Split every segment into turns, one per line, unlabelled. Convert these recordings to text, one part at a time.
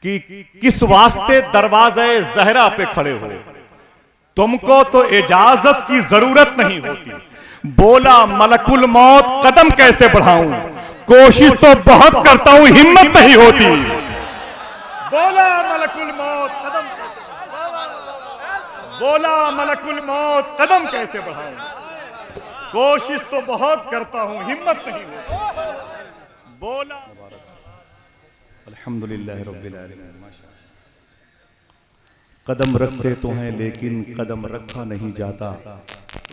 कि किस वास्ते दरवाजे ज़हरा पे खड़े हो, तुमको तो इजाजत की जरूरत नहीं होती। बोला मलकुल मौत कदम कैसे बढ़ाऊं, कोशिश तो बहुत करता हूं हिम्मत नहीं होती। बोला मलकुल मौत कदम कैसे, बोला मलकुल मौत कदम कैसे बढ़ाऊं, कोशिश तो बहुत करता हूं हिम्मत नहीं होती। बोला अल्हम्दुलिल्लाह रब्बिल आलमीन। कदम रखते तो हैं लेकिन कदम रखा नहीं जाता।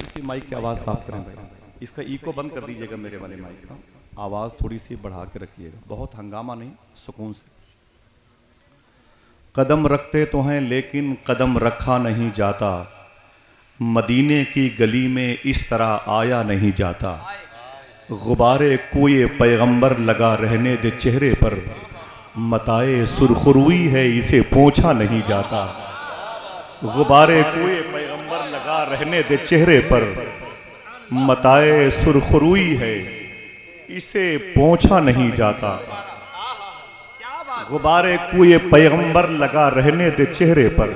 इसी माइक की आवाज़ साफ करें भाई, इसका इको बंद कर दीजिएगा मेरे वाले माइक का, आवाज़ थोड़ी सी बढ़ा के रखिएगा, बहुत हंगामा नहीं, सुकून से। कदम रखते तो हैं लेकिन कदम रखा नहीं जाता, मदीने की गली में इस तरह आया नहीं जाता। गुब्बारे कोई पैगंबर लगा रहने दे चेहरे पर, मताए सुरखरुई है इसे पोंछा नहीं जाता। गुब्बारे कोई पैगंबर लगा रहने दे चेहरे पर, मताए सुरखरुई है इसे पोंछा नहीं जाता। गुब्बारे कोई पैगंबर लगा रहने दे चेहरे पर,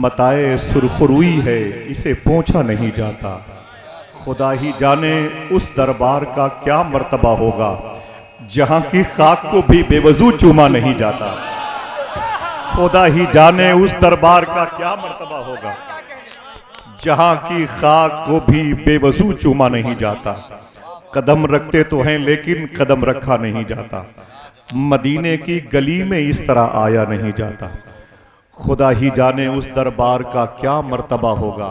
मताए सुरखरुई है इसे पोंछा नहीं जाता। खुदा ही जाने उस दरबार का क्या मर्तबा होगा, जहां की खाक को भी बेवजू चूमा नहीं जाता। खुदा ही जाने उस दरबार का क्या मर्तबा होगा, जहां की खाक को भी बेवजू चूमा नहीं जाता। कदम रखते तो हैं लेकिन कदम रखा नहीं जाता, मदीने की गली में इस तरह आया नहीं जाता। खुदा ही जाने उस दरबार का क्या मर्तबा होगा,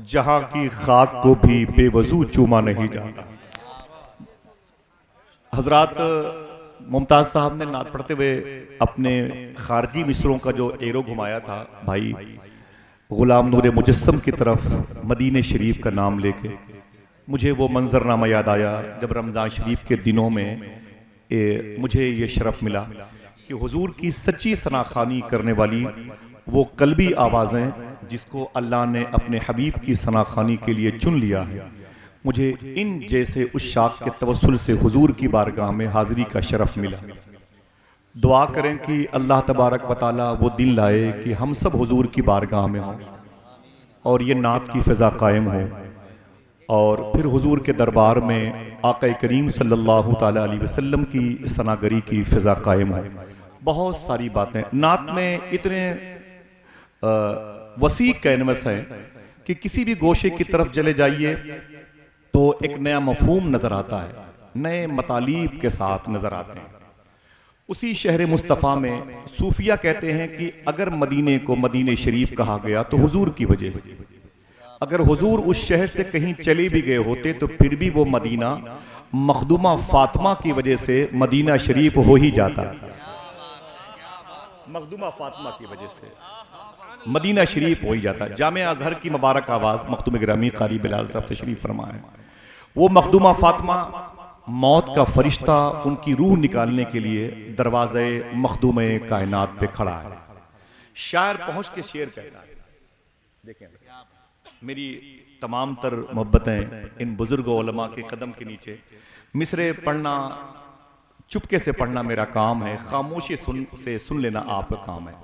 जहां की खाक को भी बेवजू चूमा नहीं जाता। हजरात, मुमताज साहब ने नात पढ़ते हुए अपने खारजी मिसरों का जो एरो घुमाया था भाई गुलाम नूर मुजस्सम की तरफ मदीने शरीफ का नाम लेके, मुझे वो मंजरनामा याद आया जब रमज़ान शरीफ के दिनों में मुझे ये शरफ मिला कि हुजूर की सच्ची सनाखानी करने वाली वो कल्बी आवाज़ें जिसको अल्लाह ने अपने हबीब की सनाखानी के लिए चुन लिया है, मुझे इन जैसे उस शाख के तवस्सुल से हुजूर की बारगाह में हाजिरी का शरफ मिला। दुआ करें कि अल्लाह तबारक व तआला वो दिन लाए कि हम सब हुजूर की बारगाह में हों और ये नात की फ़िज़ा कायम हो, और फिर हुजूर के दरबार में आक़ा करीम सल्लल्लाहु तआला अलैहि वसल्लम की सनागरी की फ़िज़ा कायम हो। बहुत सारी बातें नात में इतने वसी कैनवस है कि किसी भी गोशे की तरफ चले जाइए तो एक नया मफहूम नज़र आता है, नए मतालीब के साथ नज़र आते हैं। उसी शहर मुस्तफ़ा में सूफिया कहते हैं कि अगर मदीने को मदीने शरीफ कहा गया तो हुजूर की वजह से, अगर हुजूर उस शहर से कहीं चले भी गए होते तो फिर भी वो मदीना मखदूमा फातिमा की वजह से मदीना शरीफ हो ही जाता। मखदूमा फातिमा की वजह से मदीना शरीफ हो ही जाता। जामिया अज़हर की मुबारक आवाज़ मखदूम गिरामी कारी बिलाल साहब तशरीफ फरमाए, वो मखदूमा फातिमा मौत का फरिश्ता उनकी रूह निकालने के लिए दरवाज़े मखदूम कायनात पे खड़ा है। शायर पहुंच के शेर कहता है, देखें मेरी तमाम तर मोहब्बतें इन बुजुर्ग उलमा के कदम के नीचे, मिसरे पढ़ना चुपके से पढ़ना मेरा काम है, खामोशी से सुन लेना आपका काम है।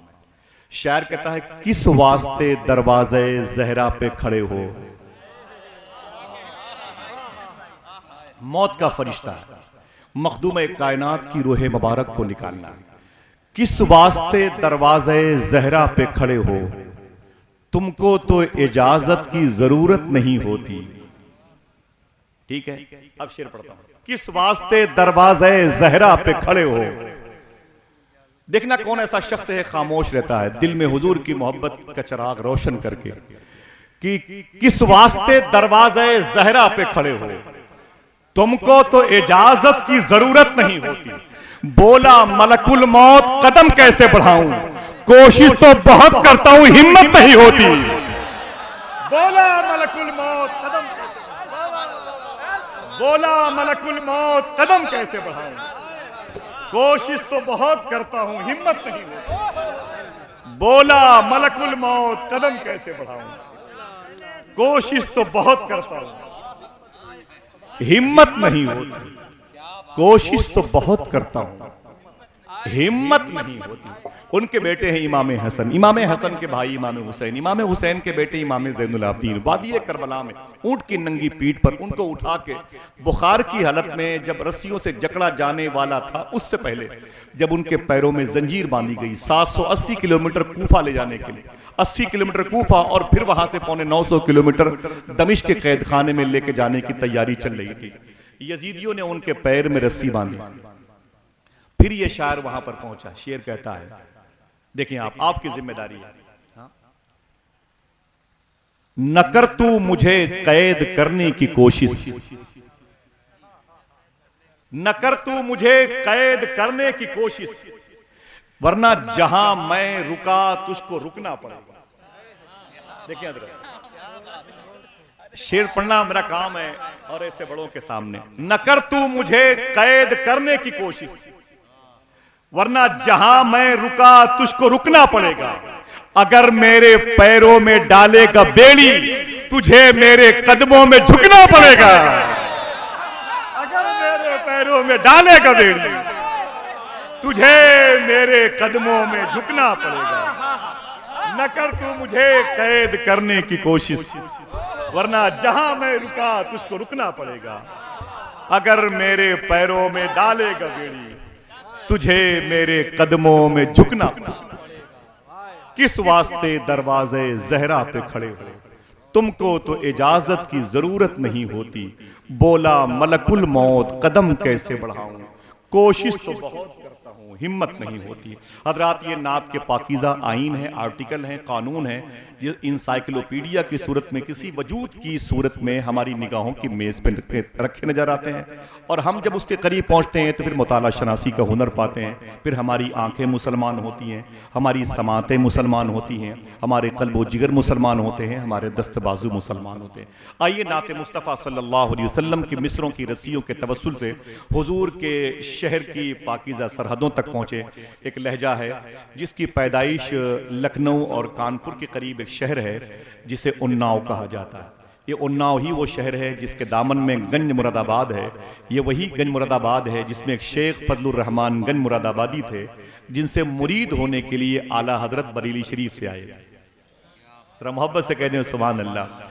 शायर कहता है, किस वास्ते दरवाजे ज़हरा पे खड़े हो, मौत का फरिश्ता है, मखदूम कायनात की रूह मुबारक को निकालना है। किस वास्ते दरवाजे ज़हरा पे खड़े हो, तुमको तो इजाजत की जरूरत नहीं होती। ठीक है, अब शेर पढ़ता हूं। किस वास्ते दरवाजे ज़हरा पे खड़े हो, देखना कौन ऐसा शख्स है खामोश रहता है दिल में हुजूर की मोहब्बत का चिराग रोशन करके, कि किस वास्ते दरवाजे ज़हरा पे खड़े हो, तुमको तो इजाजत की जरूरत नहीं होती। बोला मलकुल मौत कदम कैसे बढ़ाऊं, कोशिश तो बहुत करता हूं हिम्मत नहीं होती। बोला मलकुल मौत कदम, बोला मलकुल मौत कदम कैसे बढ़ाऊं, कोशिश तो बहुत करता हूं हिम्मत नहीं होती। बोला मलकुल मौत कदम कैसे बढ़ाऊं, कोशिश तो बहुत करता हूं हिम्मत नहीं होती, कोशिश तो बहुत करता हूं हिम्मत नहीं होती। उनके बेटे हैं इमाम हसन, इमाम हसन के भाई इमाम हुसैन, इमाम हुसैन के बेटे इमाम ज़ैनुल आबिदीन। वादी करबला में ऊंट की नंगी पीठ पर उनको उठा के बुखार की हालत में जब रस्सियों से जकड़ा जाने वाला था, उससे पहले जब उनके पैरों में जंजीर बांधी गई 780 किलोमीटर कूफा ले जाने के लिए, 80 किलोमीटर कूफा और फिर वहां से पौने 900 किलोमीटर दमिश्क के कैद खाने में लेके जाने की तैयारी चल रही थी। यजीदियों ने उनके पैर में रस्सी बांधी। फिर ये शायर वहां पर पहुंचा। शेर कहता है, देखिए आपकी जिम्मेदारी है, न कर तू मुझे कैद करने की कोशिश, न कर तू मुझे कैद करने की कोशिश, वरना जहां मैं रुका तुझको रुकना पड़ेगा। देखिए शेर पढ़ना मेरा काम है और ऐसे बड़ों के सामने। न कर तू मुझे कैद करने की कोशिश, वरना जहां मैं रुका तुझको रुकना पड़ेगा। अगर मेरे पैरों में डालेगा बेड़ी, तुझे मेरे कदमों में झुकना पड़ेगा। अगर मेरे पैरों में डालेगा बेड़ी, तुझे मेरे कदमों में झुकना पड़ेगा। न कर तू मुझे कैद करने की कोशिश, वरना जहां मैं रुका तुझको रुकना पड़ेगा। अगर मेरे पैरों में डालेगा बेड़ी, तुझे मेरे कदमों में झुकना पड़ेगा। किस वास्ते दरवाजे ज़हरा पे खड़े हो, तुमको तो इजाजत की जरूरत नहीं होती। बोला मलकुल मौत कदम कैसे बढ़ाऊं, कोशिश तो बहुत करता हूं हिम्मत नहीं होती। हजरात ये नात के पाकीज़ा आइन है, आर्टिकल है, कानून है, ये इंसाइक्लोपीडिया की सूरत में, किसी वजूद की सूरत में हमारी निगाहों की मेज़ पे रखे नजर आते हैं। और हम जब उसके करीब पहुंचते हैं तो फिर मुताला शनासी का हुनर पाते हैं। फिर हमारी आंखें मुसलमान होती हैं, हमारी समातें मुसलमान होती हैं, हमारे कल्ब व जिगर मुसलमान होते हैं, हमारे दस्त बाजू मुसलमान होते हैं। आइए नात मुस्तफ़ा सल्लल्लाहु अलैहि वसल्लम की मिसरों की रस्सियों के तवस्सुल से हुजूर के शहर की पाकीज़ा सरहदों तक पहुँचे। एक लहजा है जिसकी पैदाइश लखनऊ और कानपुर के करीब एक शहर है जिसे उन्नाव कहा जाता है। ये उन्नाव ही वो शहर है जिसके दामन में गंज मुरादाबाद है। ये वही गंज मुरादाबाद है जिसमें एक शेख फजलुर रहमान गंज मुरादाबादी थे, जिनसे मुरीद होने के लिए आला हजरत बरेली शरीफ से आए। जरा मोहब्बत से कह दें सुभान अल्लाह।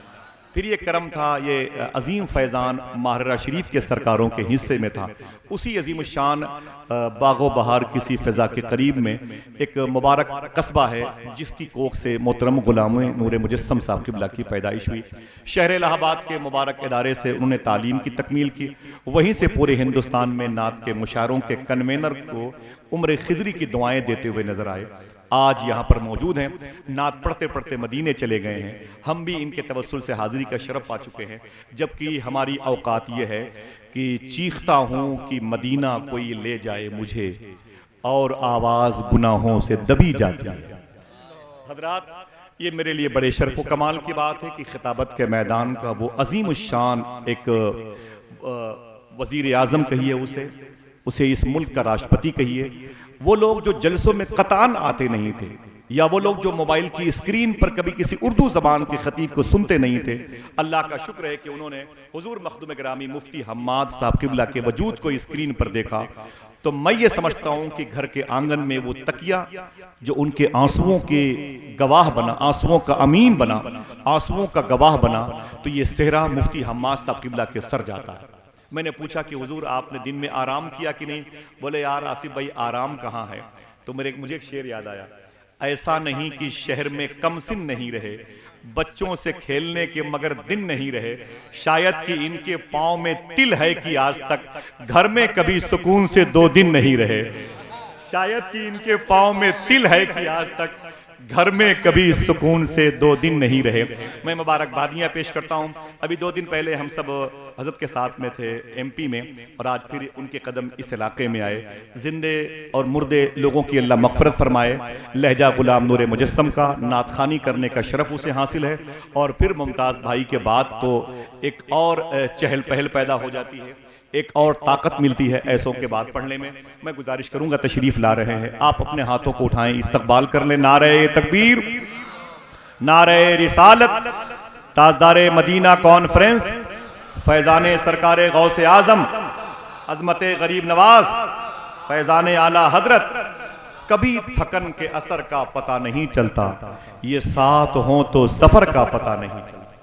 फिर ये करम था, ये अजीम फैज़ान माहरा शरीफ के सरकारों के हिस्से में था। उसी अजीम शान बागो बहार किसी फ़िज़ा के करीब में एक मुबारक कस्बा है जिसकी कोख से मोहतरम गुलाम नूर मुजस्सम साहब क़िबला की पैदाइश हुई। शहर इलाहाबाद के मुबारक इदारे से उन्होंने तालीम की तकमील की। वहीं से पूरे हिंदुस्तान में नात के मुशायरों के कन्वेनर को उम्र खिजरी की दुआएँ देते हुए नजर आए। आज यहाँ पर मौजूद हैं, नात पढ़ते पढ़ते मदीने चले गए हैं। हम भी इनके तवस्सुल से हाजिरी का शरफ पा चुके हैं। जबकि हमारी औकात ये है कि चीखता हूँ कि मदीना कोई ले जाए मुझे, और आवाज़ गुनाहों से दबी जाती है। हजरात ये मेरे लिए बड़े शर्फ व कमाल की बात है कि खिताबत के मैदान का वो अजीम शान एक वज़ीर आज़म कहिए, उसे इस मुल्क का राष्ट्रपति कहिए, वो लोग जो जलसों में कतान आते नहीं थे, या वो लोग जो मोबाइल की स्क्रीन पर कभी किसी उर्दू ज़बान के ख़तीब को सुनते नहीं थे, अल्लाह का शुक्र है कि उन्होंने हुजूर मखदूम ग्रामी मुफ्ती हम्माद साहब क़िबला के वजूद को स्क्रीन पर देखा। तो मैं ये समझता हूँ कि घर के आंगन में वो तकिया जो उनके आंसुओं के गवाह बना, आंसुओं का अमीन बना, आंसुओं का गवाह बना, तो ये सेहरा मुफ्ती हम्माद साहब क़िबला के सर जाता है। मैंने पूछा कि हुजूर आपने दिन में आराम किया कि नहीं? बोले यार आसिफ भाई आराम कहाँ है। तो मुझे एक शेर याद आया, ऐसा नहीं कि शहर में कमसिन नहीं रहे, बच्चों से खेलने के मगर दिन नहीं रहे, शायद कि इनके पाँव में तिल है कि आज तक घर में कभी सुकून से 2 दिन नहीं रहे, शायद कि इनके पाँव में तिल है कि आज तक घर में कभी सुकून से 2 दिन नहीं रहे। मैं मुबारकबादियाँ पेश करता हूँ। अभी 2 दिन पहले हम सब हज़रत के साथ में थे MP में, और आज फिर उनके कदम इस इलाके में आए। जिंदे और मुर्दे लोगों की अल्लाह मग़फ़िरत फरमाए। लहजा गुलाम नूर मुजस्सम का नात ख़ानी करने का शरफ़ उसे हासिल है। और फिर मुमताज़ भाई के बाद तो एक और चहल पहल पैदा हो जाती है, एक और ताकत मिलती है ऐसों के बाद पढ़ने में। मैं गुजारिश करूंगा, तशरीफ ला रहे हैं, आप अपने हाथों को उठाएं, इस्तकबाल कर लें। नारे तकबीर, नारे रिसालत, ताजदारे मदीना फैजान आला हजरत, कभी थकन के असर का पता नहीं चलता, ये साथ हो तो सफर का पता नहीं चलता।